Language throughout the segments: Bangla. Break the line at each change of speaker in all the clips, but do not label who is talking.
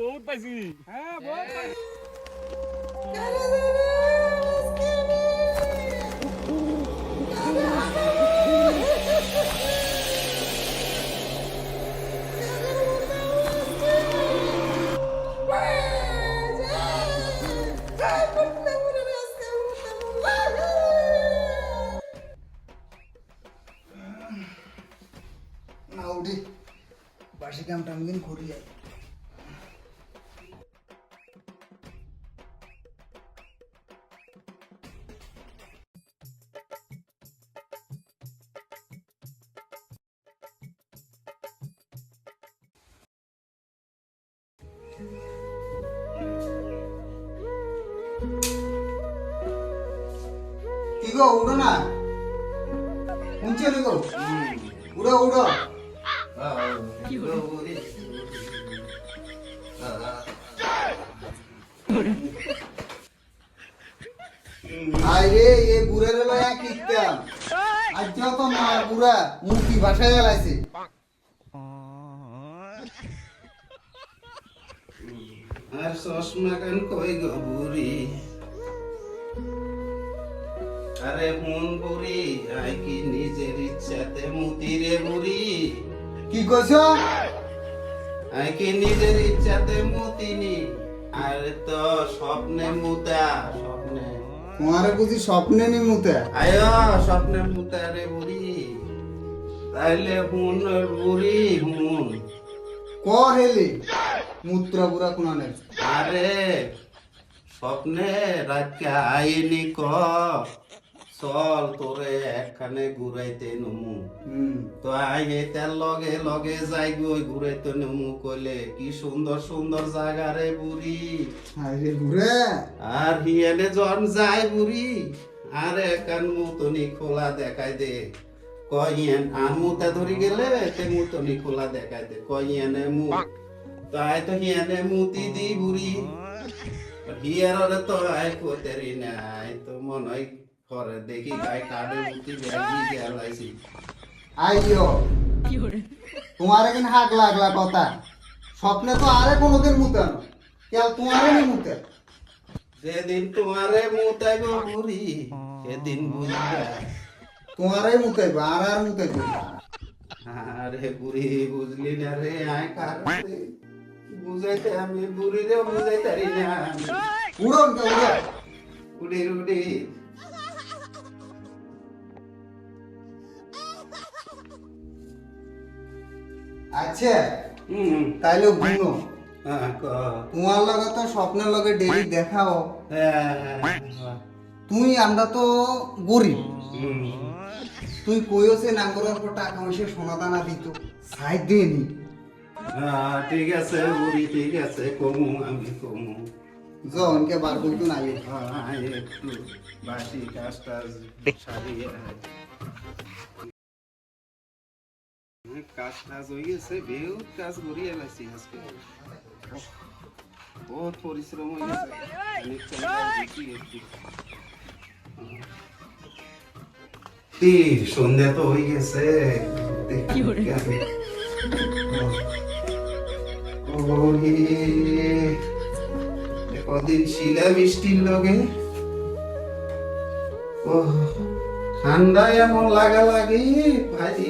বহুত পাইছি। হ্যাঁ বহুত পাইছি।
না উঠি বাসি কামটা আমি কিন্তু করি যাই। কি গো উঠো না, উঠছে নি গো, উঠো উঠো। আরে এ বুড়ের লয়া কিতাম আজ তো মা বুড়া মুখি ভাষায় গেলাইছে।
আর চশমা কান কই গো বুড়ি, আরে মন বুড়ি আই কি নিজের ইচ্ছাতে মুতি রে বুড়ি,
কি কইছো?
আই কি নিজের ইচ্ছাতে মুতিনি, আরে তো স্বপ্নে মুতা স্বপ্নে।
তোমারে বুঝি স্বপ্নে নি মুতে?
আয়ো স্বপ্নে মুতা রে বুড়ি, তাইলে হুন বুড়ি হুন।
ক হেলি মুত্রা বুড়া কোনানে?
আরে স্বপ্নে রাতকে আইনি ক চল তোরে একখানে ঘুরাইতে নমু। তো আইনে তার লগে লগে যাই গই ঘুরাইতে নমু কইলে কি সুন্দর সুন্দর জায়গা রে বুড়ি।
আরে ঘুরে
আর হিয়ানে জন যায় বুড়ি, আর একান মুতনি খোলা দেখাই দে, কইয়েন আর মুতা ধরি গেলে তে মুতনি খোলা দেখাই দে, কইয়েনে মু তাই তো হিয়ানে মুতি দি বুড়ি। হিয়ারে তো আই কোতেরি নাই তো মন হয় করে দেখি গাই কাটে মুতি বেগি গেলাইছি।
আইও তোমারে কিন হাক লাগলা কথা, স্বপ্নে তো আরে কোনোদিন মুতানো কেউ তোমারে নি মুতে।
যেদিন তোমারে মুতাইব বুড়ি সেদিন বুঝবা।
তোমারে মুতাইব আর আর মুতাইব।
আরে বুড়ি বুঝলি না রে, আয় কার বুঝাইতে আমি বুড়িরে বুঝাইতারি না।
উড়ন কে উড়ো
উড়ি উড়ি
আচ্ছা তাইলে গুনো তোমার লগে তো স্বপ্নের লগে ডেলি দেখাও, তুই আমরা তো গরিব, তুই কইছে নাঙ্গরের পর টাকা পয়সা সোনা দানা দিত সাইড দিয়ে নি।
ঠিক আছে বুড়ি ঠিক আছে কমু আমি কমু।
জনকে বার করতো নাই
একটু বাসি কাজ টাজ সারিয়ে কাজ টাজ হয়ে গেছে, বহুত কাজ করিয়ে এলাইছি আজকে, বহুত পরিশ্রম হয়ে গেছে। সন্ধ্যা তো হয়ে গেছে, কদিন শিলা বৃষ্টির লগে ঠান্ডা এমন লাগা লাগে ভাই,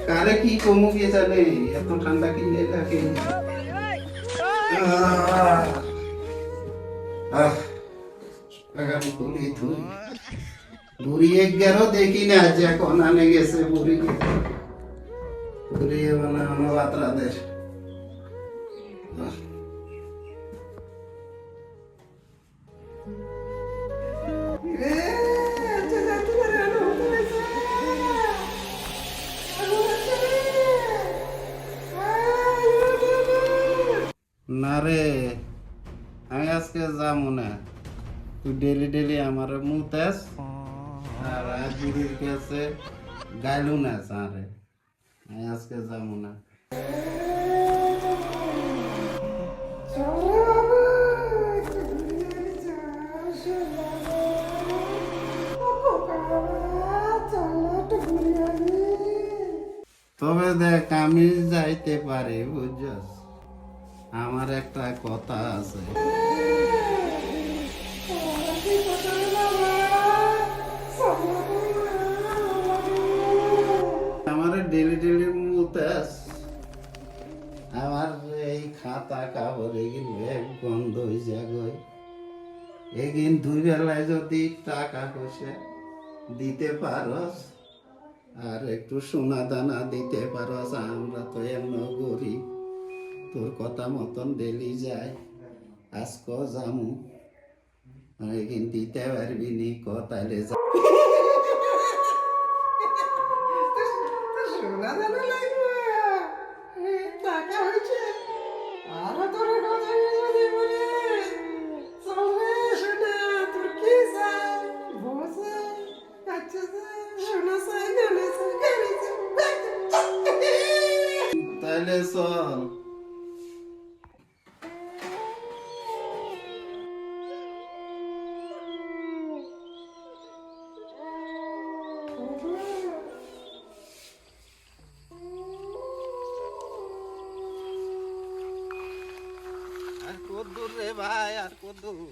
কারে কি কমু কে জানে, এত ঠান্ডা কিনে লাগে। বুড়ি এক গেরো দেখি না যে কোন আনে গেছে বুড়ি, বুড়ি মানে আমার বাতরাদের। না রে আমি আজকে যাবো না, তুই ডেলি ডেলি আমার মুতাস আর আজ বুড়ির কাছে গাইলু না সারে, আমি আজকে যাবো না। তবে দেখ কামিজ যাইতে পারে বুঝছস আমার একটা কথা আছে আমার ডেলি ডেলি মুতাস আমার এই খাতা কাপড় এগুলো গন্ধ হয়ে গই এগিন দুই বেলায় যদি টাকা পয়সা দিতে পারস আর একটু সোনা দানা দিতে পারস আমরা তো এমন গরিব তোর কথা মতন ডেলি যায় আজকে জামু এগিন দিতে পারবি নি তাইলে যা
সোনা দানা লাগবে টাকা হয়েছে আর তোর কথা যদি বলে চলবে সোনা তোর কি চাই বসে কাছে সোনা চাই গানে চাই গাড়ি চাই
তাইলে চল আর কত দূর রে ভাই আর কত দূর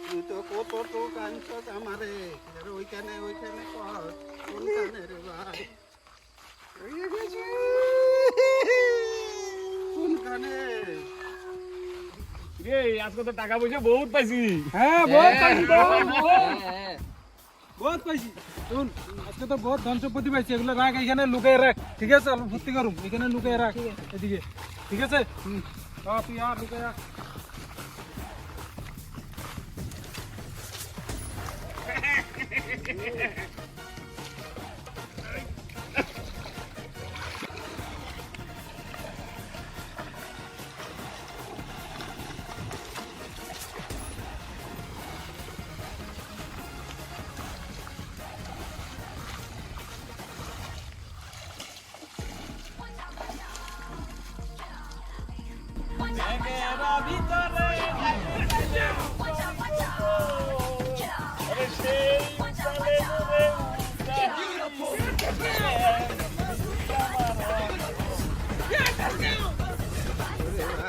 তুই তো কত তো কাঁদছস আমারে আর ওইখানে ওইখানে কর কোনখানে রে ভাই কোনখানে
রে আজকে তো টাকা পয়সা বহুত পাইছি হ্যাঁ বহুত পাইছি বহুত পাইছি শুন আজকে তো বহুত ধন সম্পত্তি পাইছি এগুলো রাখ এখানে লুকায় রাখ ঠিক আছে অল্প ভর্তি করুম এখানে লুকায় রাখ এদিকে ঠিক আছে তুই আর লুকায় রাখ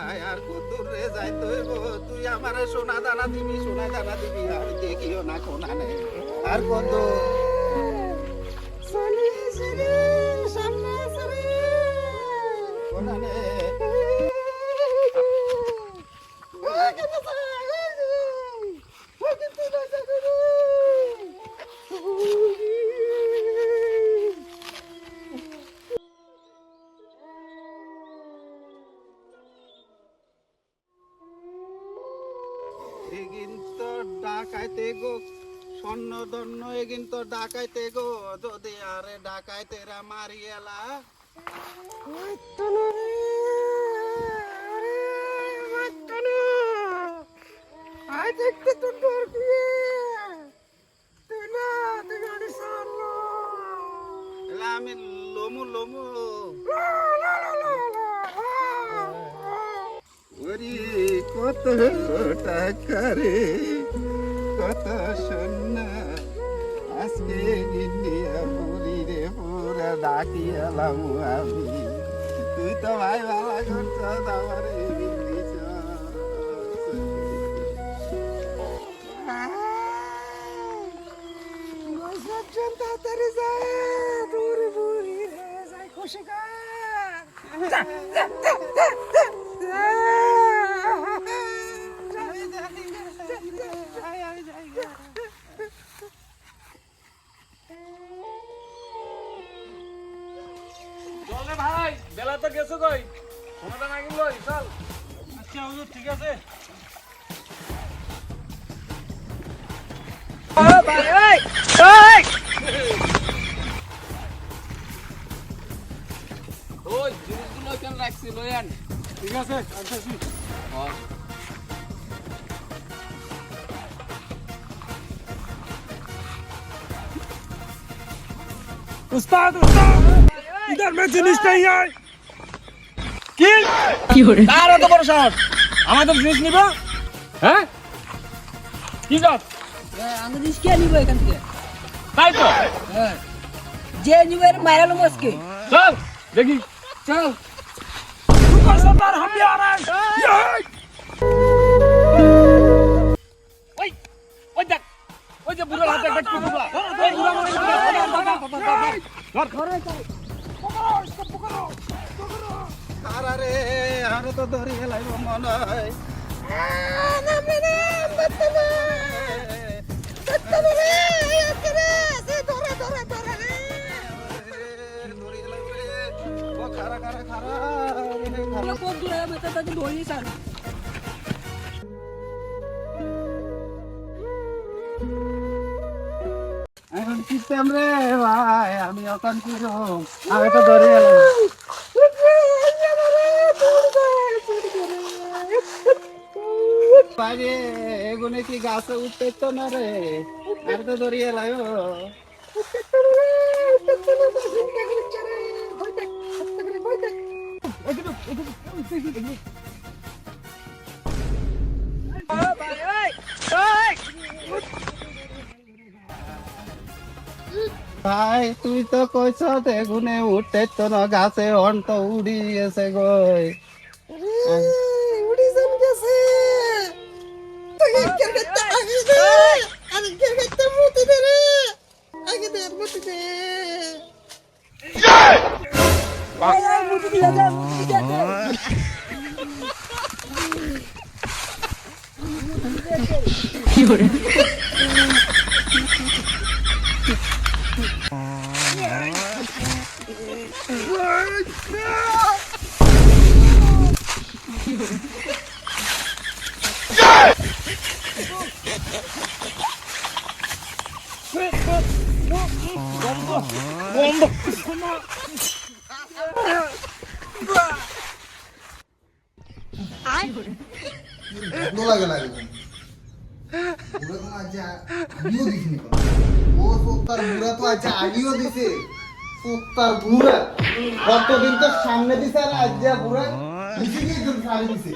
ভাই আর কত দূর রে যাইতে হইব তুই আমারে সোনা দানা দিবি আর দেখিও না কোনা নে আর কত
চলে চলে সামনে চলে
কোনা নে এগিন তো ডাকাইতে গো স্বর্ণ দন্য এগিন তো ডাকাইতে গো যদি আরে ডাকাইতেরা মারি এলা
দেখতে তো ডর দিয়ে তুই না তুই গাড়ি চালালো
এলা আমি লমু ওরে কত টাকা রে কত সোনা আজকে ইন্ডিয়া পুরি রে পুরা ডাকি এলাম আমি তুই তো ভাই ভালো করছ আমার
তাড়াতাড়ি যায় দূরে বুড়ি রে যায় খুশি কর
চল রে ভাই বেলা তো গেছো কই সোনাটা না কিনলো চল আচ্ছা হুজুর ঠিক আছে
ওই জিনিসগুলো কেন রাখছি লয়ান
ঠিক আছে আসছি उस्ताद इधर में जिनिस नहीं है কি কার এত বড় সাহস আমাদের জিনিস নিবা হ্যাঁ কি কাজ
আমি জিনিস কে নিব এখান থেকে
তাই তো
হ্যাঁ
যে যুগের মারালো মস্কে
চল দেখি
চল
সুপার সর্দার হামলে আ रहा है
ওই দেখ ওই যে বুড়ো হাতে একটা টুকরা ওই বুড়ো
আরে আরে তো ধরি হেলাইব মনে হয় খারা খারা খারা
কোন দূরে বেটা তাকে ধরি স্যার
এখন সিস্টেম রে ভাই আমি এখন কি রকম আমি তো ধরে গেলাম পারে এগুনে কি গাছে উঠতে তো না রে আর তো ধরে গেলাম ভাই তুই তো কইছ এগুনে উঠতে তো না গাছে অন তো উড়ি গেছে গই
মুটি দিয়ে যা মুটি দিয়ে যা
লাগে লাগে বুড়া তো আজ আমিও দেখিনি ও সত্তার বুড়া তো আজ আগেও দিছে সত্তার বুড়া কতদিন তো সামনে দিছে আর আজ যা বুড়া দিছে কি একদম সারি দিছে